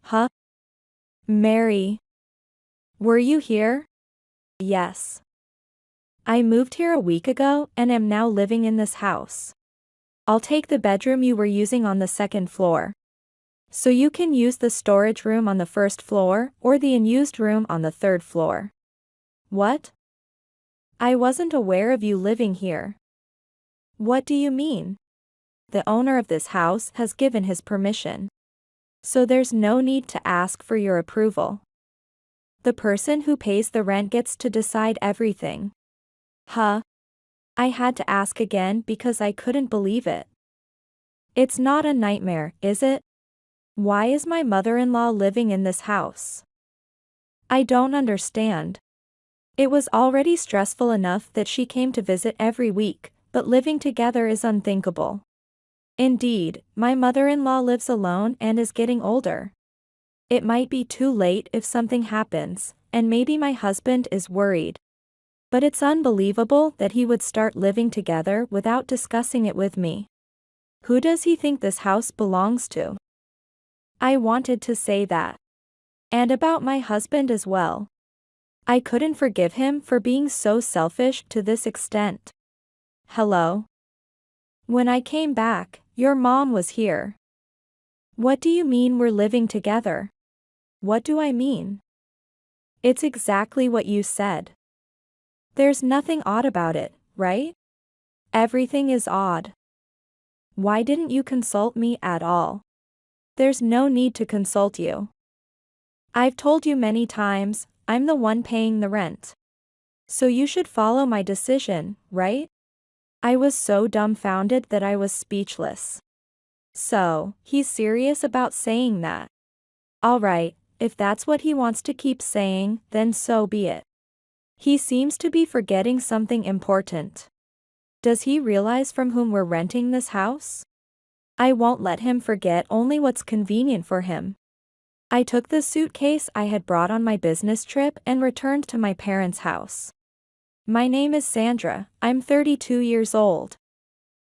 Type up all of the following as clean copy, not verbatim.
Huh? Mary, were you here? Yes. I moved here a week ago and am now living in this house. I'll take the bedroom you were using on the second floor. So you can use the storage room on the first floor or the unused room on the third floor. What? I wasn't aware of you living here. What do you mean? The owner of this house has given his permission. So there's no need to ask for your approval. The person who pays the rent gets to decide everything. Huh? I had to ask again because I couldn't believe it. It's not a nightmare, is it? Why is my mother-in-law living in this house? I don't understand. It was already stressful enough that she came to visit every week, but living together is unthinkable. Indeed, my mother-in-law lives alone and is getting older. It might be too late if something happens, and maybe my husband is worried. But it's unbelievable that he would start living together without discussing it with me. Who does he think this house belongs to? I wanted to say that. And about my husband as well. I couldn't forgive him for being so selfish to this extent. Hello? When I came back, your mom was here. What do you mean we're living together? What do I mean? It's exactly what you said. There's nothing odd about it, right? Everything is odd. Why didn't you consult me at all? There's no need to consult you. I've told you many times, I'm the one paying the rent. So you should follow my decision, right? I was so dumbfounded that I was speechless. So, he's serious about saying that. Alright, if that's what he wants to keep saying, then so be it. He seems to be forgetting something important. Does he realize from whom we're renting this house? I won't let him forget only what's convenient for him. I took the suitcase I had brought on my business trip and returned to my parents' house. My name is Sandra, I'm 32 years old.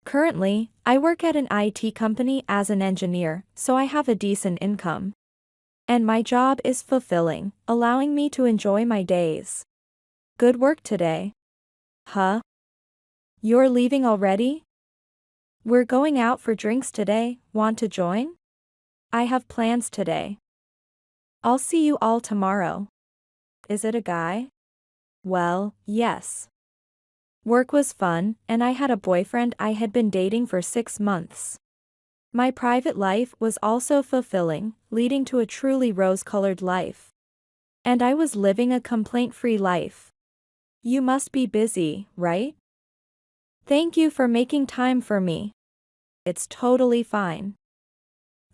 Currently, I work at an IT company as an engineer, so I have a decent income. And my job is fulfilling, allowing me to enjoy my days. Good work today. Huh? You're leaving already? We're going out for drinks today, want to join? I have plans today. I'll see you all tomorrow. Is it a guy? Well, yes. Work was fun, and I had a boyfriend I had been dating for 6 months. My private life was also fulfilling, leading to a truly rose-colored life. And I was living a complaint-free life. You must be busy, right? Thank you for making time for me. It's totally fine.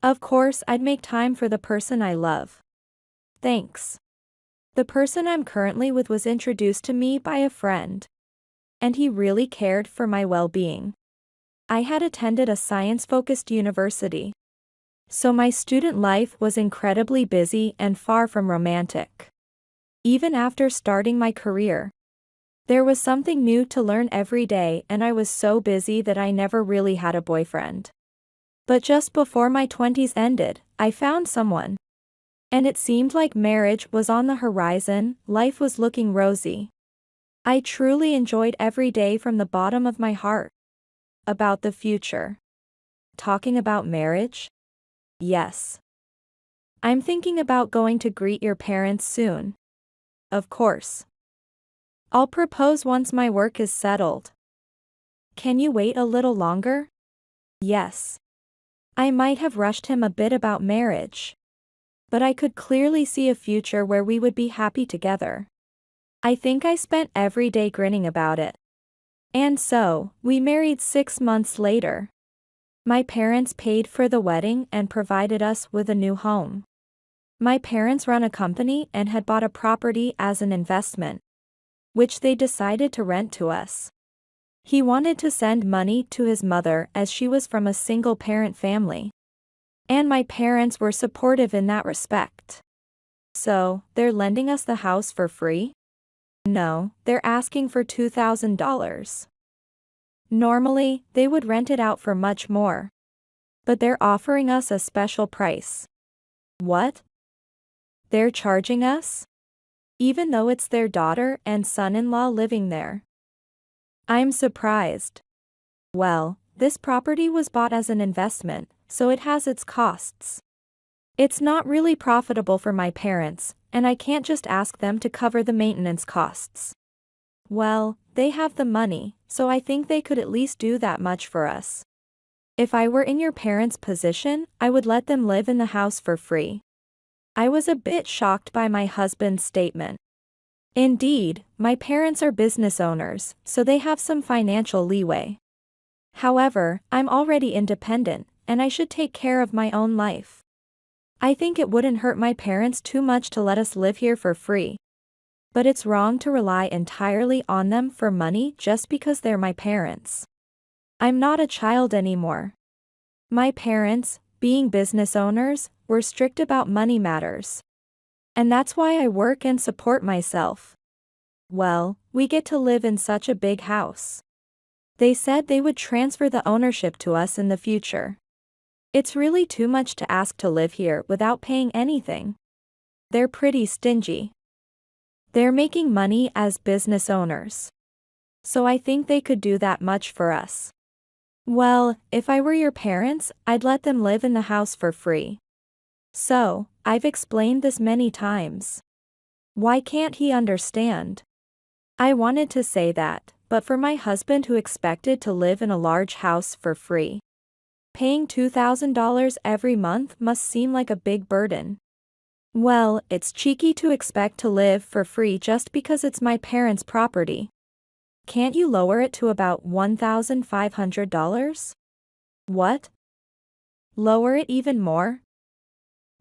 Of course I'd make time for the person I love. Thanks. The person I'm currently with was introduced to me by a friend. And he really cared for my well-being. I had attended a science-focused university. So my student life was incredibly busy and far from romantic. Even after starting my career, there was something new to learn every day, and I was so busy that I never really had a boyfriend. But just before my 20s ended, I found someone. And it seemed like marriage was on the horizon, life was looking rosy. I truly enjoyed every day from the bottom of my heart. About the future. Talking about marriage? Yes. I'm thinking about going to greet your parents soon. Of course. I'll propose once my work is settled. Can you wait a little longer? Yes. I might have rushed him a bit about marriage. But I could clearly see a future where we would be happy together. I think I spent every day grinning about it. And so, we married 6 months later. My parents paid for the wedding and provided us with a new home. My parents run a company and had bought a property as an investment, which they decided to rent to us. He wanted to send money to his mother as she was from a single-parent family. And my parents were supportive in that respect. So, they're lending us the house for free? No, they're asking for $2,000. Normally, they would rent it out for much more. But they're offering us a special price. What? They're charging us? Even though it's their daughter and son-in-law living there. I'm surprised. Well, this property was bought as an investment, so it has its costs. It's not really profitable for my parents, and I can't just ask them to cover the maintenance costs. Well, they have the money, so I think they could at least do that much for us. If I were in your parents' position, I would let them live in the house for free. I was a bit shocked by my husband's statement. Indeed, my parents are business owners, so they have some financial leeway. However, I'm already independent, and I should take care of my own life. I think it wouldn't hurt my parents too much to let us live here for free. But it's wrong to rely entirely on them for money just because they're my parents. I'm not a child anymore. My parents, being business owners, were strict about money matters. And that's why I work and support myself. Well, we get to live in such a big house. They said they would transfer the ownership to us in the future. It's really too much to ask to live here without paying anything. They're pretty stingy. They're making money as business owners. So I think they could do that much for us. Well, if I were your parents, I'd let them live in the house for free. So, I've explained this many times. Why can't he understand? I wanted to say that, but for my husband who expected to live in a large house for free, paying $2,000 every month must seem like a big burden. Well, it's cheeky to expect to live for free just because it's my parents' property. Can't you lower it to about $1,500? What? Lower it even more?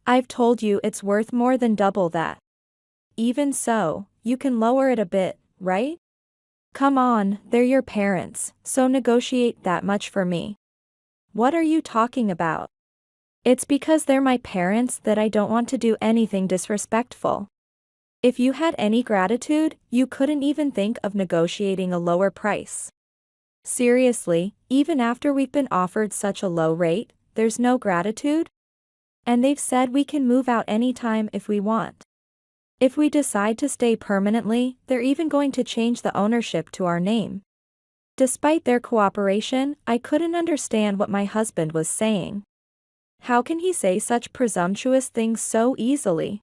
I've told you it's worth more than double that. Even so, you can lower it a bit, right? Come on, they're your parents, so negotiate that much for me. What are you talking about? It's because they're my parents that I don't want to do anything disrespectful. If you had any gratitude, you couldn't even think of negotiating a lower price. Seriously, even after we've been offered such a low rate, there's no gratitude? And they've said we can move out anytime if we want. If we decide to stay permanently, they're even going to change the ownership to our name. Despite their cooperation, I couldn't understand what my husband was saying. How can he say such presumptuous things so easily?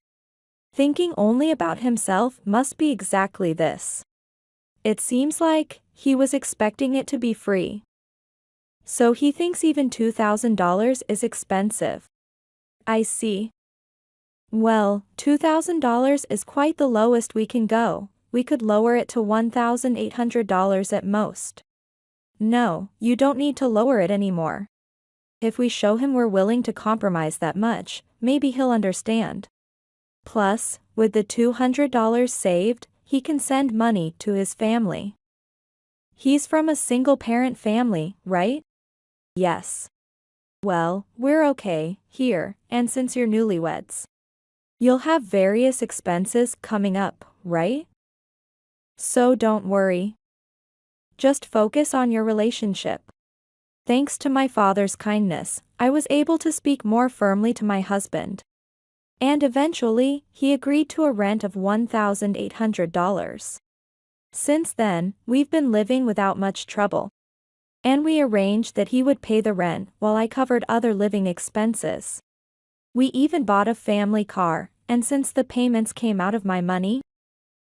Thinking only about himself must be exactly this. It seems like he was expecting it to be free. So he thinks even $2,000 is expensive. I see. Well, $2,000 is quite the lowest we can go. We could lower it to $1,800 at most. No, you don't need to lower it anymore. If we show him we're willing to compromise that much, maybe he'll understand. Plus, with the $200 saved, he can send money to his family. He's from a single-parent family, right? Yes. Well, we're okay, here, and since you're newlyweds, you'll have various expenses coming up, right? So don't worry. Just focus on your relationship. Thanks to my father's kindness, I was able to speak more firmly to my husband. And eventually, he agreed to a rent of $1,800. Since then, we've been living without much trouble. And we arranged that he would pay the rent while I covered other living expenses. We even bought a family car, and since the payments came out of my money,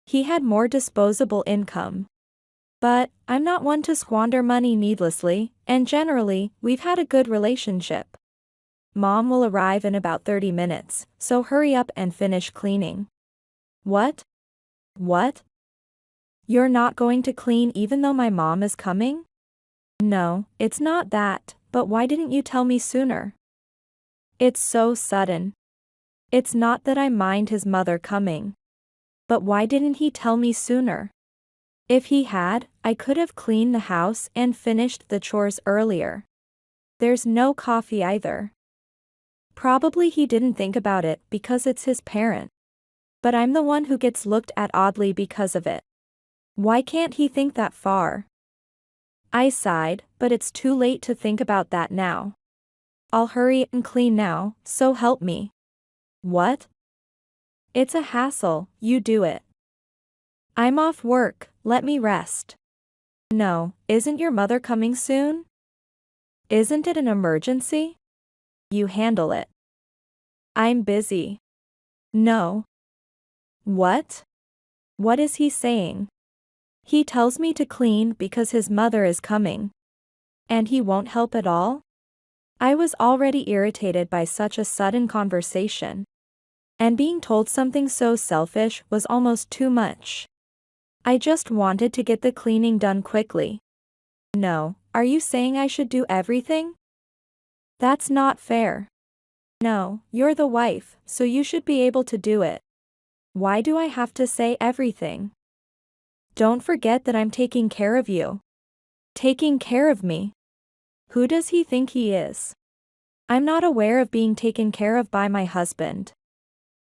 he had more disposable income. But, I'm not one to squander money needlessly, and generally, we've had a good relationship. Mom will arrive in about 30 minutes, so hurry up and finish cleaning. What? What? You're not going to clean even though my mom is coming? No, it's not that, but why didn't you tell me sooner? It's so sudden. It's not that I mind his mother coming. But why didn't he tell me sooner? If he had, I could have cleaned the house and finished the chores earlier. There's no coffee either. Probably he didn't think about it because it's his parent. But I'm the one who gets looked at oddly because of it. Why can't he think that far? I sighed, but it's too late to think about that now. I'll hurry and clean now, so help me. What? It's a hassle, you do it. I'm off work, let me rest. No, isn't your mother coming soon? Isn't it an emergency? You handle it. I'm busy. No. What? What is he saying? He tells me to clean because his mother is coming. And he won't help at all? I was already irritated by such a sudden conversation. And being told something so selfish was almost too much. I just wanted to get the cleaning done quickly. No, are you saying I should do everything? That's not fair. No, you're the wife, so you should be able to do it. Why do I have to say everything? Don't forget that I'm taking care of you. Taking care of me? Who does he think he is? I'm not aware of being taken care of by my husband.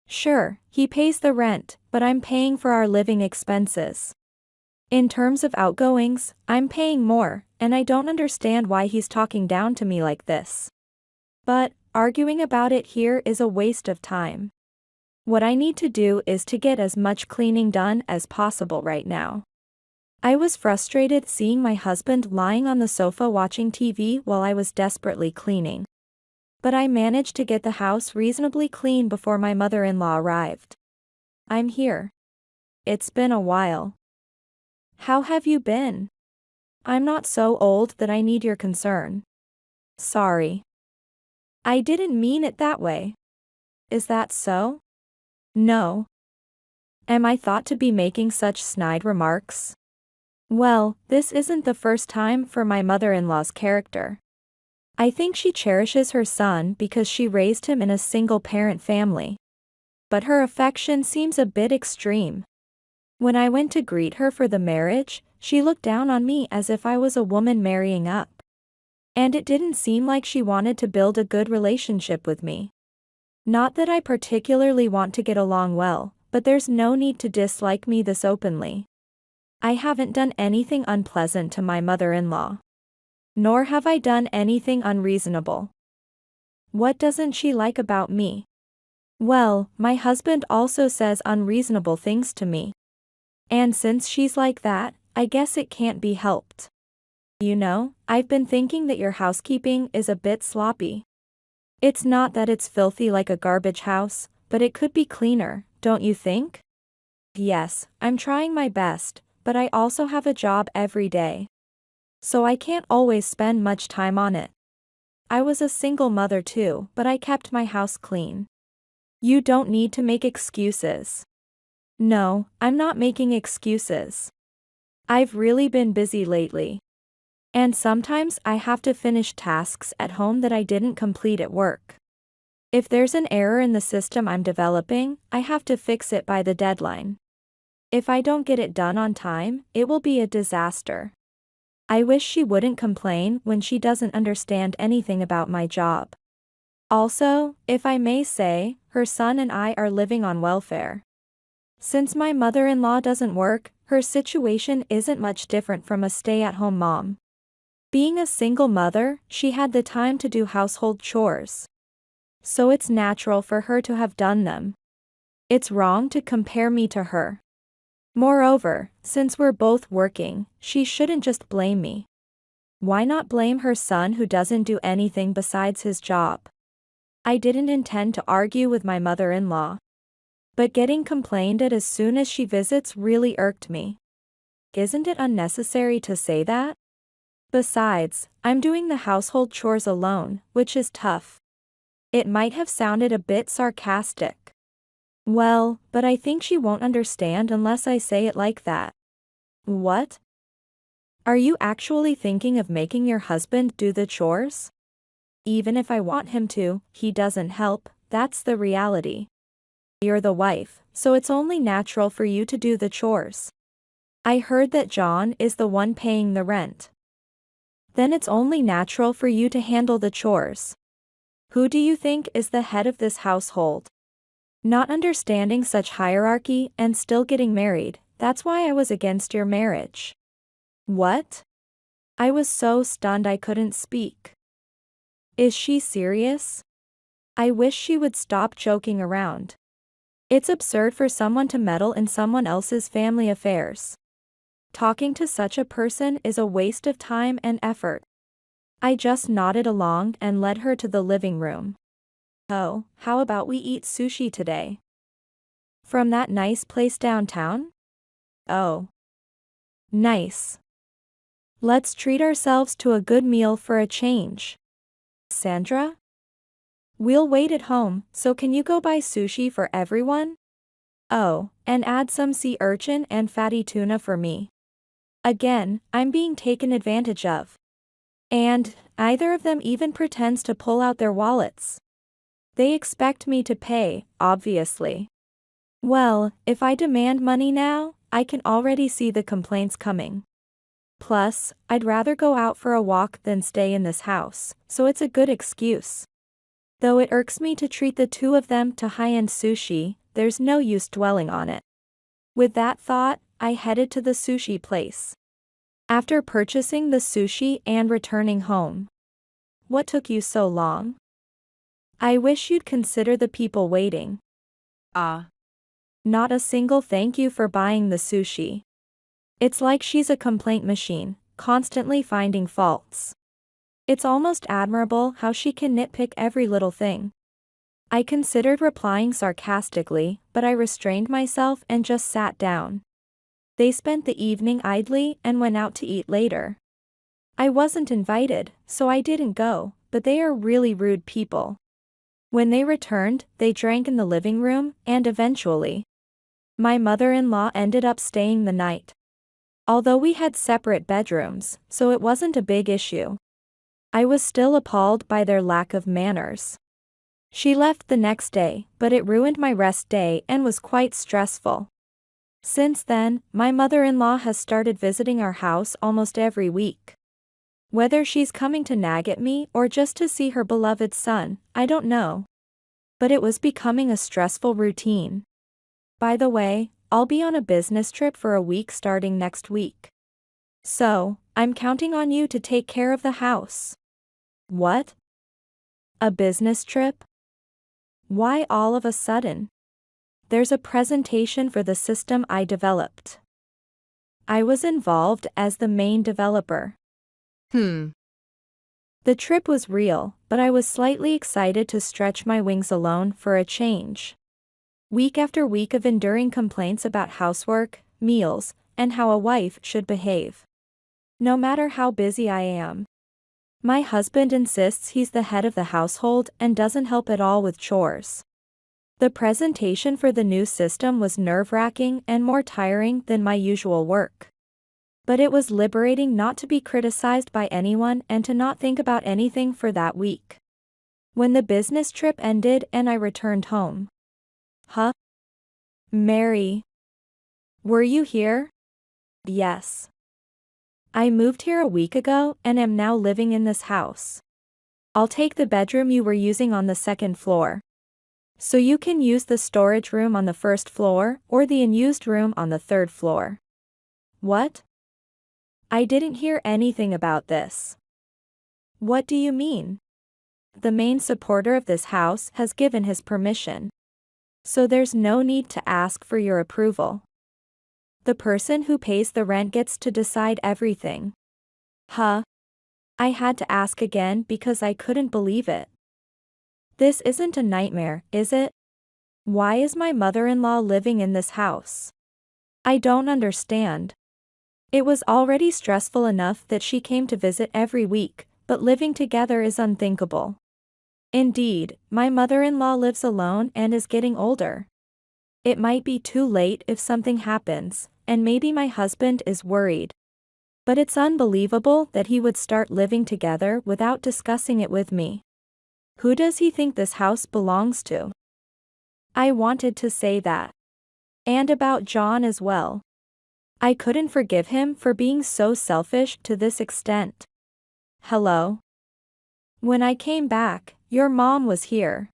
Sure, he pays the rent, but I'm paying for our living expenses. In terms of outgoings, I'm paying more, and I don't understand why he's talking down to me like this. But, arguing about it here is a waste of time. What I need to do is to get as much cleaning done as possible right now. I was frustrated seeing my husband lying on the sofa watching TV while I was desperately cleaning. But I managed to get the house reasonably clean before my mother-in-law arrived. I'm here. It's been a while. How have you been? I'm not so old that I need your concern. Sorry. I didn't mean it that way. Is that so? No. Am I thought to be making such snide remarks? Well, this isn't the first time for my mother-in-law's character. I think she cherishes her son because she raised him in a single-parent family. But her affection seems a bit extreme. When I went to greet her for the marriage, she looked down on me as if I was a woman marrying up. And it didn't seem like she wanted to build a good relationship with me. Not that I particularly want to get along well, but there's no need to dislike me this openly. I haven't done anything unpleasant to my mother-in-law. Nor have I done anything unreasonable. What doesn't she like about me? Well, my husband also says unreasonable things to me. And since she's like that, I guess it can't be helped. You know, I've been thinking that your housekeeping is a bit sloppy. It's not that it's filthy like a garbage house, but it could be cleaner, don't you think? Yes, I'm trying my best, but I also have a job every day. So I can't always spend much time on it. I was a single mother too, but I kept my house clean. You don't need to make excuses. No, I'm not making excuses. I've really been busy lately. And sometimes I have to finish tasks at home that I didn't complete at work. If there's an error in the system I'm developing, I have to fix it by the deadline. If I don't get it done on time, it will be a disaster. I wish she wouldn't complain when she doesn't understand anything about my job. Also, if I may say, her son and I are living on welfare. Since my mother-in-law doesn't work, her situation isn't much different from a stay-at-home mom. Being a single mother, she had the time to do household chores. So it's natural for her to have done them. It's wrong to compare me to her. Moreover, since we're both working, she shouldn't just blame me. Why not blame her son who doesn't do anything besides his job? I didn't intend to argue with my mother-in-law. But getting complained at as soon as she visits really irked me. Isn't it unnecessary to say that? Besides, I'm doing the household chores alone, which is tough. It might have sounded a bit sarcastic. Well, but I think she won't understand unless I say it like that. What? Are you actually thinking of making your husband do the chores? Even if I want him to, he doesn't help, that's the reality. You're the wife, so it's only natural for you to do the chores. I heard that John is the one paying the rent. Then it's only natural for you to handle the chores. Who do you think is the head of this household? Not understanding such hierarchy and still getting married, that's why I was against your marriage. What? I was so stunned I couldn't speak. Is she serious? I wish she would stop joking around. It's absurd for someone to meddle in someone else's family affairs. Talking to such a person is a waste of time and effort. I just nodded along and led her to the living room. Oh, how about we eat sushi today? From that nice place downtown? Oh. Nice. Let's treat ourselves to a good meal for a change. Sandra? We'll wait at home, so can you go buy sushi for everyone? Oh, and add some sea urchin and fatty tuna for me. Again, I'm being taken advantage of. And neither of them even pretends to pull out their wallets. They expect me to pay, obviously. Well, if I demand money now, I can already see the complaints coming. Plus, I'd rather go out for a walk than stay in this house, so it's a good excuse. Though it irks me to treat the two of them to high-end sushi, there's no use dwelling on it. With that thought, I headed to the sushi place. After purchasing the sushi and returning home. What took you so long? I wish you'd consider the people waiting. Not a single thank you for buying the sushi. It's like she's a complaint machine, constantly finding faults. It's almost admirable how she can nitpick every little thing. I considered replying sarcastically, but I restrained myself and just sat down. They spent the evening idly and went out to eat later. I wasn't invited, so I didn't go, but they are really rude people. When they returned, they drank in the living room, and eventually, my mother-in-law ended up staying the night. Although we had separate bedrooms, so it wasn't a big issue. I was still appalled by their lack of manners. She left the next day, but it ruined my rest day and was quite stressful. Since then, my mother-in-law has started visiting our house almost every week. Whether she's coming to nag at me or just to see her beloved son, I don't know. But it was becoming a stressful routine. By the way, I'll be on a business trip for a week starting next week. So, I'm counting on you to take care of the house. What? A business trip? Why all of a sudden? There's a presentation for the system I developed. I was involved as the main developer. The trip was real, but I was slightly excited to stretch my wings alone for a change. Week after week of enduring complaints about housework, meals, and how a wife should behave. No matter how busy I am. My husband insists he's the head of the household and doesn't help at all with chores. The presentation for the new system was nerve-wracking and more tiring than my usual work. But it was liberating not to be criticized by anyone and to not think about anything for that week. When the business trip ended and I returned home. Mary. Were you here? Yes. I moved here a week ago and am now living in this house. I'll take the bedroom you were using on the second floor. So you can use the storage room on the first floor or the unused room on the third floor. What? I didn't hear anything about this. What do you mean? The main supporter of this house has given his permission. So there's no need to ask for your approval. The person who pays the rent gets to decide everything. I had to ask again because I couldn't believe it. This isn't a nightmare, is it? Why is my mother-in-law living in this house? I don't understand. It was already stressful enough that she came to visit every week, but living together is unthinkable. Indeed, my mother-in-law lives alone and is getting older. It might be too late if something happens, and maybe my husband is worried. But it's unbelievable that he would start living together without discussing it with me. Who does he think this house belongs to? I wanted to say that. And about John as well. I couldn't forgive him for being so selfish to this extent. Hello? When I came back, your mom was here.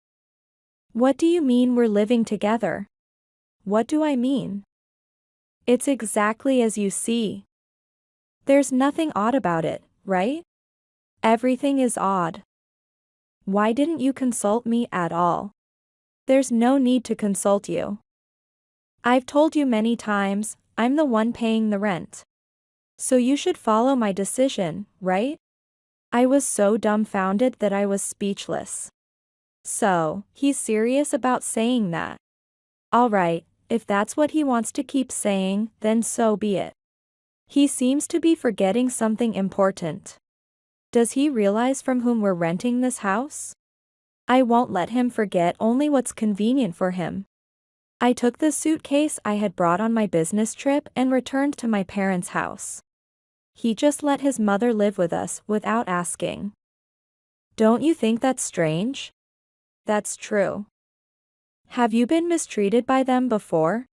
What do you mean we're living together? What do I mean? It's exactly as you see. There's nothing odd about it, right? Everything is odd. Why didn't you consult me at all? There's no need to consult you. I've told you many times, I'm the one paying the rent. So you should follow my decision, right? I was so dumbfounded that I was speechless. So, he's serious about saying that. Alright, if that's what he wants to keep saying, then so be it. He seems to be forgetting something important. Does he realize from whom we're renting this house? I won't let him forget only what's convenient for him. I took the suitcase I had brought on my business trip and returned to my parents' house. He just let his mother live with us without asking. Don't you think that's strange? That's true. Have you been mistreated by them before?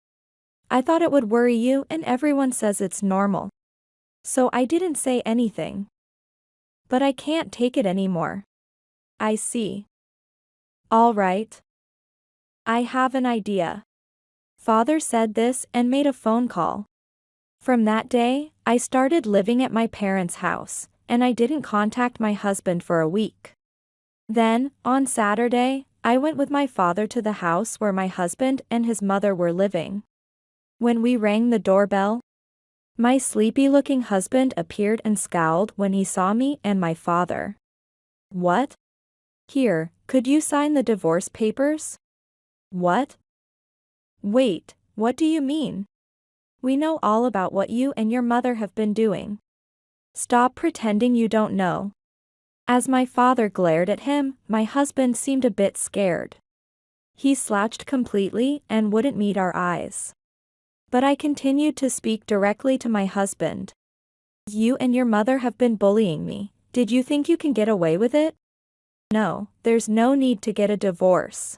I thought it would worry you, and everyone says it's normal. So I didn't say anything. But I can't take it anymore. I see. All right. I have an idea. Father said this and made a phone call. From that day, I started living at my parents' house, and I didn't contact my husband for a week. Then, on Saturday, I went with my father to the house where my husband and his mother were living. When we rang the doorbell, my sleepy-looking husband appeared and scowled when he saw me and my father. What? Here, could you sign the divorce papers? What? Wait, what do you mean? We know all about what you and your mother have been doing. Stop pretending you don't know. As my father glared at him, my husband seemed a bit scared. He slouched completely and wouldn't meet our eyes. But I continued to speak directly to my husband. You and your mother have been bullying me. Did you think you can get away with it? No, there's no need to get a divorce.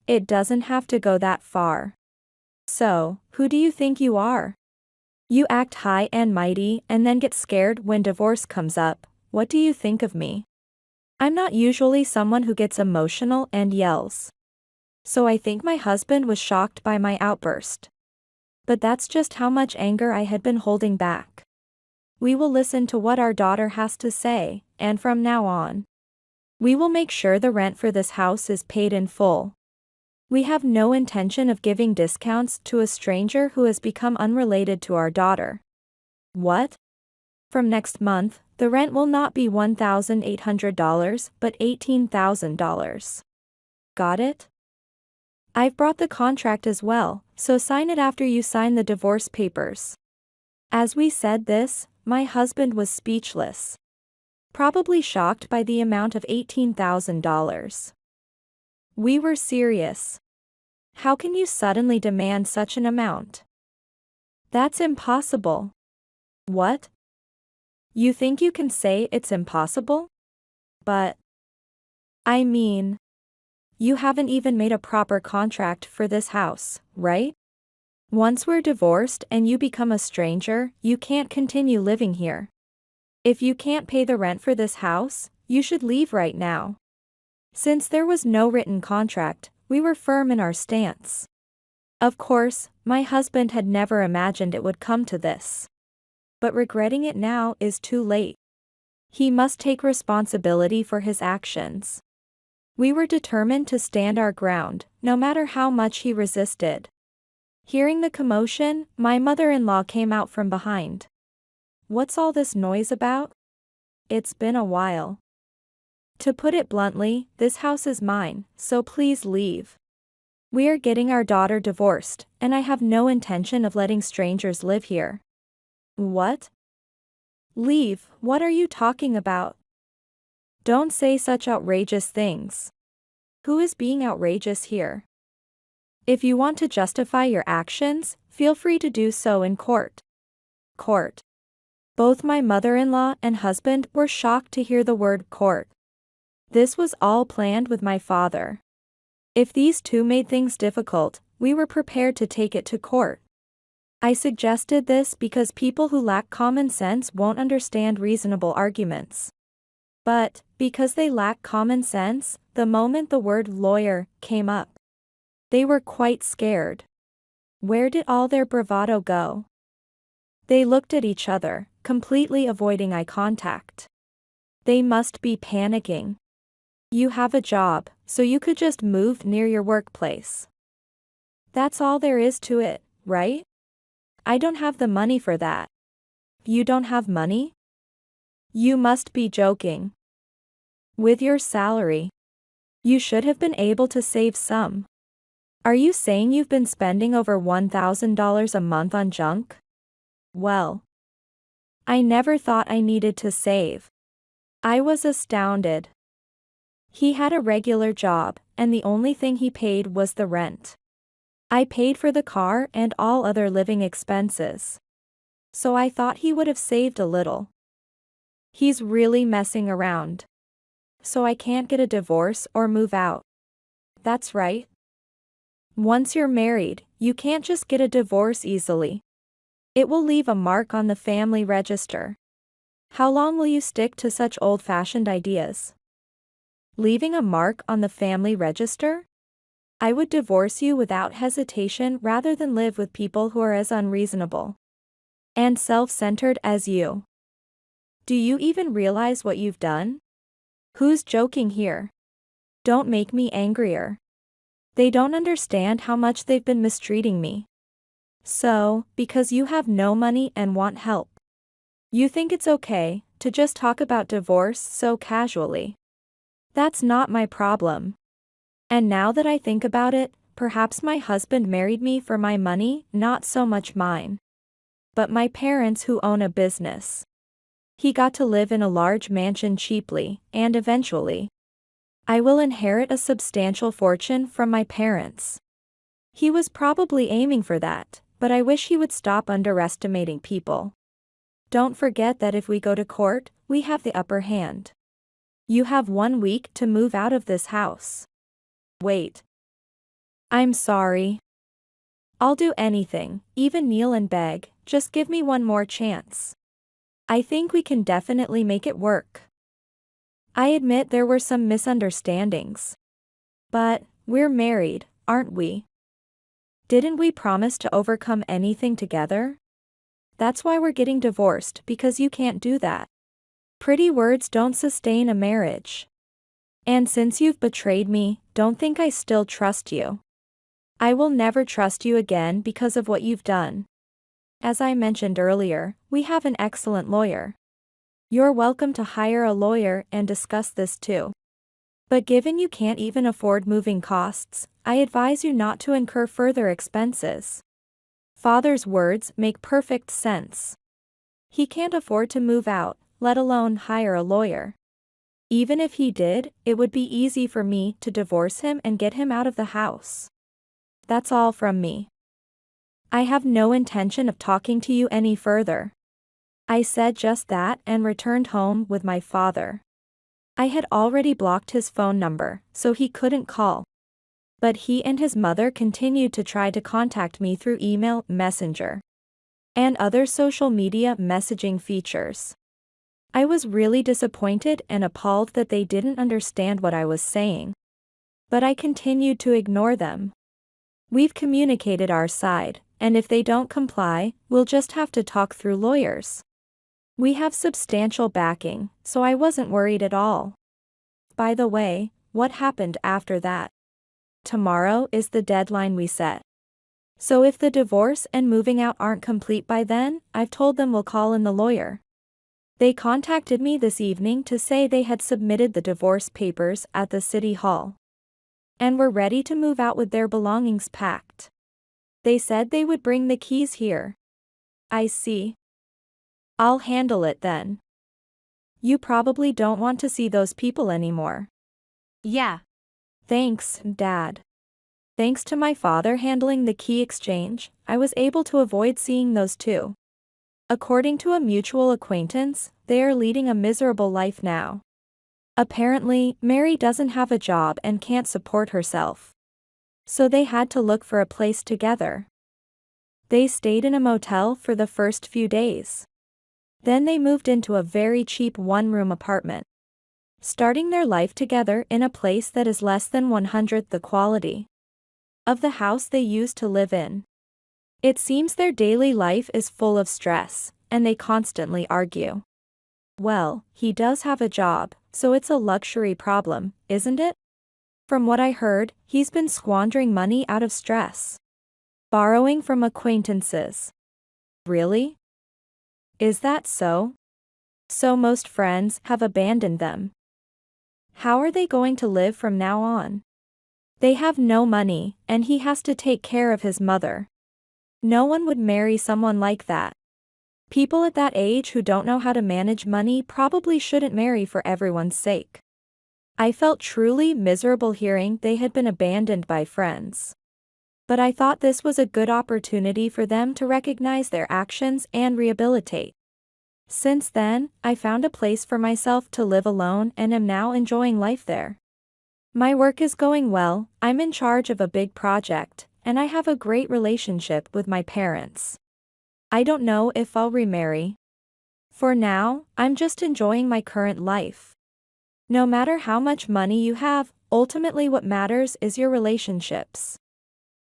It doesn't have to go that far. So, who do you think you are? You act high and mighty and then get scared when divorce comes up. What do you think of me? I'm not usually someone who gets emotional and yells. So I think my husband was shocked by my outburst. But that's just how much anger I had been holding back. We will listen to what our daughter has to say, and from now on, we will make sure the rent for this house is paid in full. We have no intention of giving discounts to a stranger who has become unrelated to our daughter. What? From next month, the rent will not be $1,800 but $18,000. Got it? I've brought the contract as well, so sign it after you sign the divorce papers. As we said this, my husband was speechless. Probably shocked by the amount of $18,000. We were serious. How can you suddenly demand such an amount? That's impossible. What? You think you can say it's impossible? But I mean, you haven't even made a proper contract for this house, right? Once we're divorced and you become a stranger, you can't continue living here. If you can't pay the rent for this house, you should leave right now. Since there was no written contract, we were firm in our stance. Of course, my husband had never imagined it would come to this. But regretting it now is too late. He must take responsibility for his actions. We were determined to stand our ground, no matter how much he resisted. Hearing the commotion, my mother-in-law came out from behind. What's all this noise about? It's been a while. To put it bluntly, this house is mine, so please leave. We are getting our daughter divorced, and I have no intention of letting strangers live here. What? Leave, what are you talking about? Don't say such outrageous things. Who is being outrageous here? If you want to justify your actions, feel free to do so in court. Court. Both my mother-in-law and husband were shocked to hear the word court. This was all planned with my father. If these two made things difficult, we were prepared to take it to court. I suggested this because people who lack common sense won't understand reasonable arguments. But, because they lack common sense, the moment the word lawyer came up, they were quite scared. Where did all their bravado go? They looked at each other, completely avoiding eye contact. They must be panicking. You have a job, so you could just move near your workplace. That's all there is to it, right? I don't have the money for that. You don't have money? You must be joking. With your salary, you should have been able to save some. Are you saying you've been spending over $1,000 a month on junk? Well, I never thought I needed to save. I was astounded. He had a regular job, and the only thing he paid was the rent. I paid for the car and all other living expenses. So I thought he would have saved a little. He's really messing around. So I can't get a divorce or move out. That's right. Once you're married, you can't just get a divorce easily. It will leave a mark on the family register. How long will you stick to such old-fashioned ideas? Leaving a mark on the family register? I would divorce you without hesitation rather than live with people who are as unreasonable and self-centered as you. Do you even realize what you've done? Who's joking here? Don't make me angrier. They don't understand how much they've been mistreating me. So, because you have no money and want help, you think it's okay to just talk about divorce so casually. That's not my problem. And now that I think about it, perhaps my husband married me for my money, not so much mine, but my parents who own a business. He got to live in a large mansion cheaply, and eventually, I will inherit a substantial fortune from my parents. He was probably aiming for that, but I wish he would stop underestimating people. Don't forget that if we go to court, we have the upper hand. You have 1 week to move out of this house. Wait. I'm sorry. I'll do anything, even kneel and beg, just give me one more chance. I think we can definitely make it work. I admit there were some misunderstandings. But, we're married, aren't we? Didn't we promise to overcome anything together? That's why we're getting divorced, because you can't do that. Pretty words don't sustain a marriage. And since you've betrayed me, don't think I still trust you. I will never trust you again because of what you've done. As I mentioned earlier, we have an excellent lawyer. You're welcome to hire a lawyer and discuss this too. But given you can't even afford moving costs, I advise you not to incur further expenses. Father's words make perfect sense. He can't afford to move out, let alone hire a lawyer. Even if he did, it would be easy for me to divorce him and get him out of the house. That's all from me. I have no intention of talking to you any further. I said just that and returned home with my father. I had already blocked his phone number, so he couldn't call. But he and his mother continued to try to contact me through email, messenger, and other social media messaging features. I was really disappointed and appalled that they didn't understand what I was saying. But I continued to ignore them. We've communicated our side, and if they don't comply, we'll just have to talk through lawyers. We have substantial backing, so I wasn't worried at all. By the way, what happened after that? Tomorrow is the deadline we set. So if the divorce and moving out aren't complete by then, I've told them we'll call in the lawyer. They contacted me this evening to say they had submitted the divorce papers at the city hall and were ready to move out with their belongings packed. They said they would bring the keys here. I see. I'll handle it then. You probably don't want to see those people anymore. Yeah. Thanks, Dad. Thanks to my father handling the key exchange, I was able to avoid seeing those two. According to a mutual acquaintance, they are leading a miserable life now. Apparently, Mary doesn't have a job and can't support herself. So they had to look for a place together. They stayed in a motel for the first few days. Then they moved into a very cheap one-room apartment, starting their life together in a place that is less than 100th the quality of the house they used to live in. It seems their daily life is full of stress, and they constantly argue. Well, he does have a job, so it's a luxury problem, isn't it? From what I heard, he's been squandering money out of stress. Borrowing from acquaintances. Really? Is that so? So most friends have abandoned them. How are they going to live from now on? They have no money, and he has to take care of his mother. No one would marry someone like that. People at that age who don't know how to manage money probably shouldn't marry for everyone's sake. I felt truly miserable hearing they had been abandoned by friends. But I thought this was a good opportunity for them to recognize their actions and rehabilitate. Since then, I found a place for myself to live alone and am now enjoying life there. My work is going well, I'm in charge of a big project, and I have a great relationship with my parents. I don't know if I'll remarry. For now, I'm just enjoying my current life. No matter how much money you have, ultimately what matters is your relationships.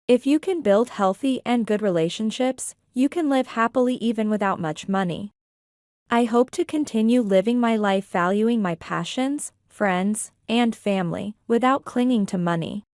If you can build healthy and good relationships, you can live happily even without much money. I hope to continue living my life valuing my passions, friends, and family, without clinging to money.